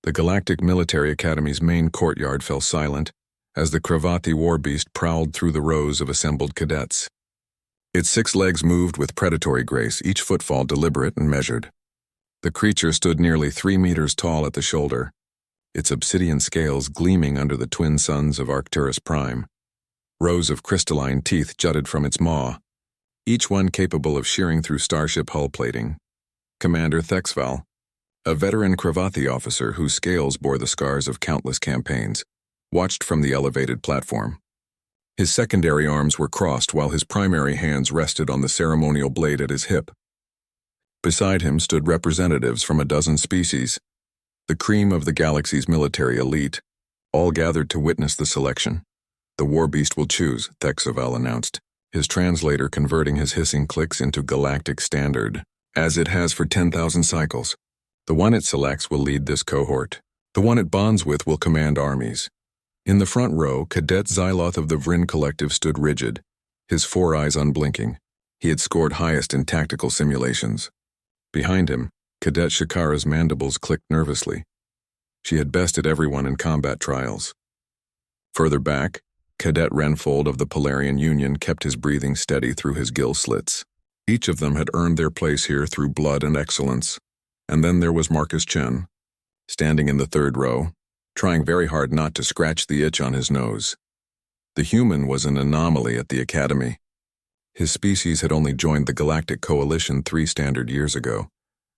The Galactic Military Academy's main courtyard fell silent as the Cravathi war beast prowled through the rows of assembled cadets. Its 6 legs moved with predatory grace, each footfall deliberate and measured. The creature stood nearly 3 meters tall at the shoulder, its obsidian scales gleaming under the twin suns of Arcturus Prime. Rows of crystalline teeth jutted from its maw, each one capable of shearing through starship hull plating. Commander Thexval, a veteran Cravathi officer whose scales bore the scars of countless campaigns, watched from the elevated platform. His secondary arms were crossed while his primary hands rested on the ceremonial blade at his hip. Beside him stood representatives from a dozen species, the cream of the galaxy's military elite, all gathered to witness the selection. "The war beast will choose," Thexval announced, his translator converting his hissing clicks into galactic standard. "As it has for 10,000 cycles. The one it selects will lead this cohort. The one it bonds with will command armies." In the front row, Cadet Xyloth of the Vryn Collective stood rigid, his 4 eyes unblinking. He had scored highest in tactical simulations. Behind him, Cadet Shakara's mandibles clicked nervously. She had bested everyone in combat trials. Further back, Cadet Renfold of the Polarian Union kept his breathing steady through his gill slits. Each of them had earned their place here through blood and excellence. And then there was Marcus Chen, standing in the 3rd row, trying very hard not to scratch the itch on his nose. The human was an anomaly at the Academy. His species had only joined the Galactic Coalition 3 standard years ago,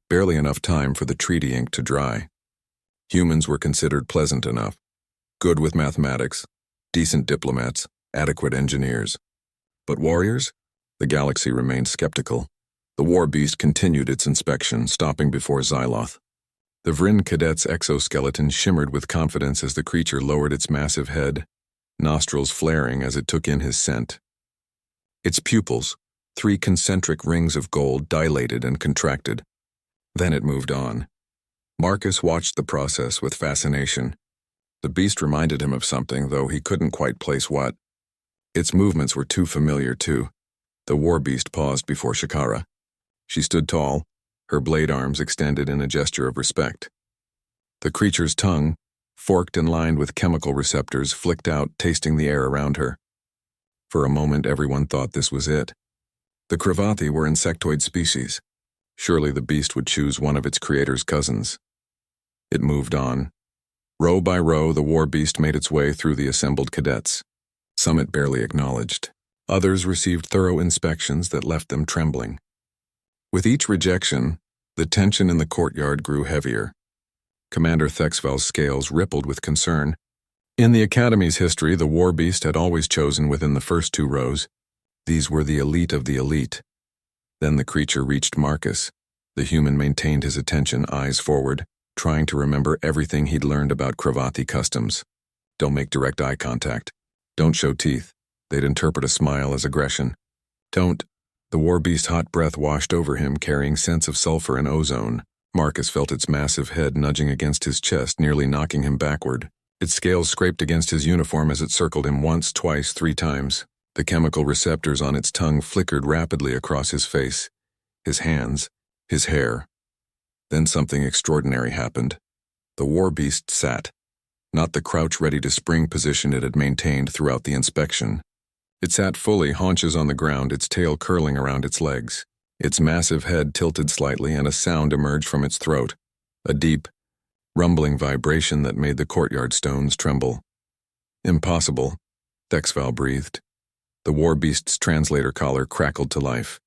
barely enough time for the treaty ink to dry. Humans were considered pleasant enough, good with mathematics, decent diplomats, adequate engineers. But warriors? The galaxy remained skeptical. The war beast continued its inspection, stopping before Xyloth. The Vryn cadet's exoskeleton shimmered with confidence as the creature lowered its massive head, nostrils flaring as it took in his scent. Its pupils, 3 concentric rings of gold, dilated and contracted. Then it moved on. Marcus watched the process with fascination. The beast reminded him of something, though he couldn't quite place what. Its movements were too familiar, too. The war beast paused before Shakara. She stood tall, her blade arms extended in a gesture of respect. The creature's tongue, forked and lined with chemical receptors, flicked out, tasting the air around her. For a moment, everyone thought this was it. The Cravathi were insectoid species. Surely the beast would choose one of its creator's cousins. It moved on. Row by row, the war beast made its way through the assembled cadets. Some it barely acknowledged. Others received thorough inspections that left them trembling. With each rejection, the tension in the courtyard grew heavier. Commander Thexval's scales rippled with concern. In the Academy's history, the war beast had always chosen within the first 2 rows. These were the elite of the elite. Then the creature reached Marcus. The human maintained his attention, eyes forward, trying to remember everything he'd learned about Cravathi customs. Don't make direct eye contact. Don't show teeth. They'd interpret a smile as aggression. Don't. The war beast's hot breath washed over him, carrying scents of sulfur and ozone. Marcus felt its massive head nudging against his chest, nearly knocking him backward. Its scales scraped against his uniform as it circled him once, twice, 3 times. The chemical receptors on its tongue flickered rapidly across his face, his hands, his hair. Then something extraordinary happened. The war beast sat, not the crouch-ready to spring position it had maintained throughout the inspection. It sat fully, haunches on the ground, its tail curling around its legs. Its massive head tilted slightly and a sound emerged from its throat, a deep, rumbling vibration that made the courtyard stones tremble. "Impossible," Thexval breathed. The war beast's translator collar crackled to life,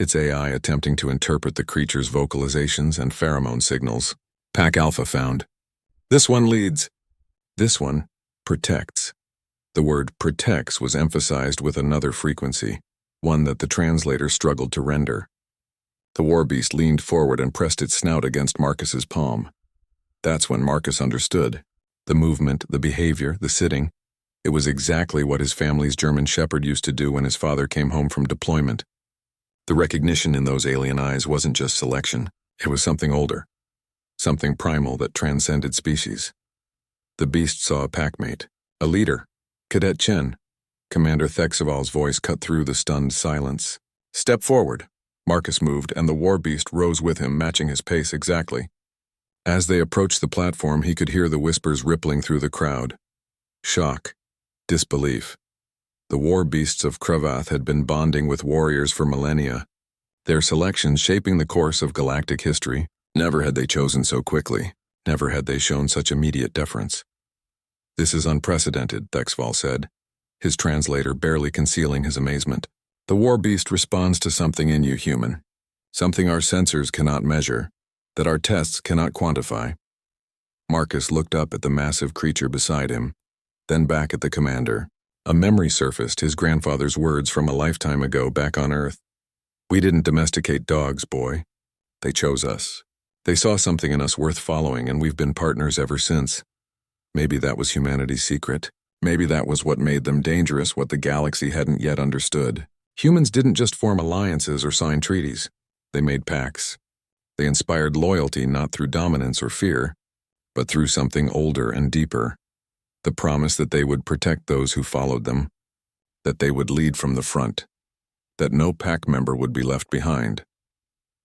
its AI attempting to interpret the creature's vocalizations and pheromone signals. Pack Alpha found. "This one leads. This one protects." The word protects was emphasized with another frequency, one that the translator struggled to render. The war beast leaned forward and pressed its snout against Marcus's palm. That's when Marcus understood. The movement, the behavior, the sitting. It was exactly what his family's German shepherd used to do when his father came home from deployment. The recognition in those alien eyes wasn't just selection. It was something older, something primal that transcended species. The beast saw a packmate, a leader. "Cadet Chen." Commander Thexval's voice cut through the stunned silence. "Step forward." Marcus moved, and the war beast rose with him, matching his pace exactly. As they approached the platform, he could hear the whispers rippling through the crowd. Shock. Disbelief. The war beasts of Cravath had been bonding with warriors for millennia, their selections shaping the course of galactic history. Never had they chosen so quickly. Never had they shown such immediate deference. "This is unprecedented," Thexval said, his translator barely concealing his amazement. "The war beast responds to something in you, human. Something our sensors cannot measure, that our tests cannot quantify." Marcus looked up at the massive creature beside him, then back at the commander. A memory surfaced, his grandfather's words from a lifetime ago back on Earth. "We didn't domesticate dogs, boy. They chose us. They saw something in us worth following, and we've been partners ever since." Maybe that was humanity's secret. Maybe that was what made them dangerous, what the galaxy hadn't yet understood. Humans didn't just form alliances or sign treaties. They made pacts. They inspired loyalty not through dominance or fear, but through something older and deeper. The promise that they would protect those who followed them, that they would lead from the front, that no pack member would be left behind.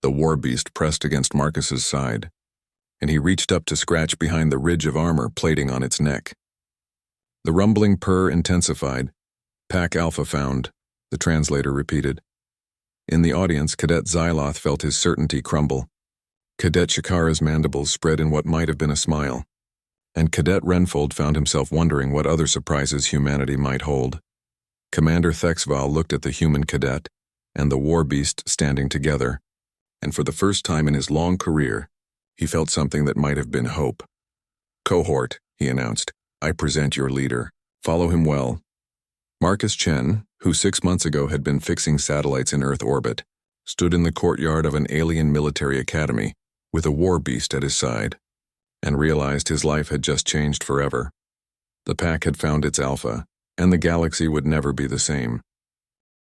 The war beast pressed against Marcus's side, and he reached up to scratch behind the ridge of armor plating on its neck. The rumbling purr intensified. "Pack Alpha found," the translator repeated. In the audience, Cadet Xyloth felt his certainty crumble. Cadet Shakara's mandibles spread in what might have been a smile, and Cadet Renfold found himself wondering what other surprises humanity might hold. Commander Thexval looked at the human cadet and the war beast standing together, and for the first time in his long career, he felt something that might have been hope. "Cohort," he announced, "I present your leader. Follow him well." Marcus Chen, who 6 months ago had been fixing satellites in Earth orbit, stood in the courtyard of an alien military academy with a war beast at his side, and realized his life had just changed forever. The pack had found its alpha, and the galaxy would never be the same.